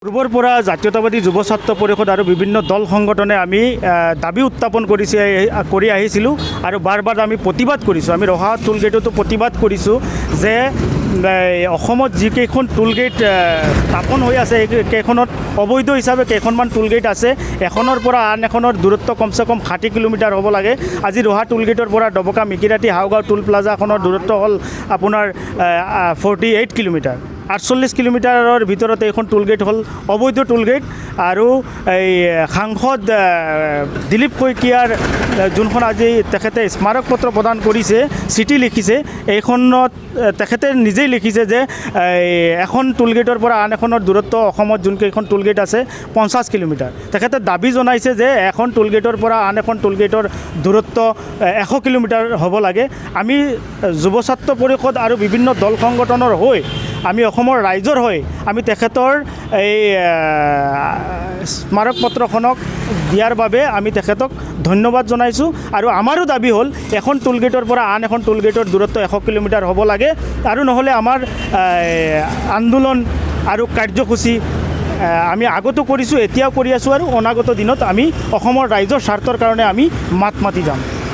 পূৰ্বৰ পৰা জাতীয়তাবাদী যুৱ ছাত্ৰ পৰিষদ আৰু বিভিন্ন দল সংগঠনে আমি দাবী উত্থাপন কৰি আহিছিলোঁ আৰু বাৰ বাৰ আমি প্ৰতিবাদ কৰিছোঁ। আমি ৰহা টোল গেটতো প্ৰতিবাদ কৰিছোঁ যে অসমত যিকেইখন টোল গেট স্থাপন হৈ আছে সেইকেইখনত অবৈধ হিচাপে কেইখনমান টোল গেট আছে। এখনৰ পৰা আন এখনৰ দূৰত্ব কমচে কম 60 কিলোমিটাৰ হ'ব লাগে। আজি ৰহা টোল গেটৰ পৰা ডবকা মিকিৰাটি হাওগাঁও টোল প্লাজাখনৰ দূৰত্ব হ'ল আপোনাৰ 48 কিলোমিটাৰ। 48 কিলোমিটাৰৰ ভিতৰতে এইখন টোল গেট হ'ল অবৈধ টোল গেট। আৰু এই সাংসদ দিলীপ শইকীয়াৰ যোনখন আজি তেখেতে স্মাৰক পত্ৰ প্ৰদান কৰিছে, চিঠি লিখিছে, এইখনত তেখেতে নিজেই লিখিছে যে এখন টোল গেটৰ পৰা আন এখনৰ দূৰত্ব অসমত যোনকেইখন টোল গেট আছে 50 কিলোমিটাৰ। তেখেতে দাবী জনাইছে যে এখন টোল গেটৰ পৰা আন এখন টোল গেটৰ দূৰত্ব 100 কিলোমিটাৰ হ'ব লাগে। আমি যুৱ ছাত্ৰ পৰিষদ আৰু বিভিন্ন দল সংগঠনৰ হৈ আমি অসমৰ ৰাইজৰ হৈ আমি তেখেতৰ এই স্মাৰক পত্ৰখনক দিয়াৰ বাবে আমি তেখেতক ধন্যবাদ জনাইছোঁ। আৰু আমাৰো দাবী হ'ল এখন টোল গেটৰ পৰা আন এখন টোল গেটৰ দূৰত্ব 100 কিলোমিটাৰ হ'ব লাগে। আৰু নহ'লে আমাৰ আন্দোলন আৰু কাৰ্যসূচী আমি আগতো কৰিছোঁ, এতিয়াও কৰি আছোঁ আৰু অনাগত দিনত আমি অসমৰ ৰাইজৰ স্বাৰ্থৰ কাৰণে আমি মাত মাতি যাম।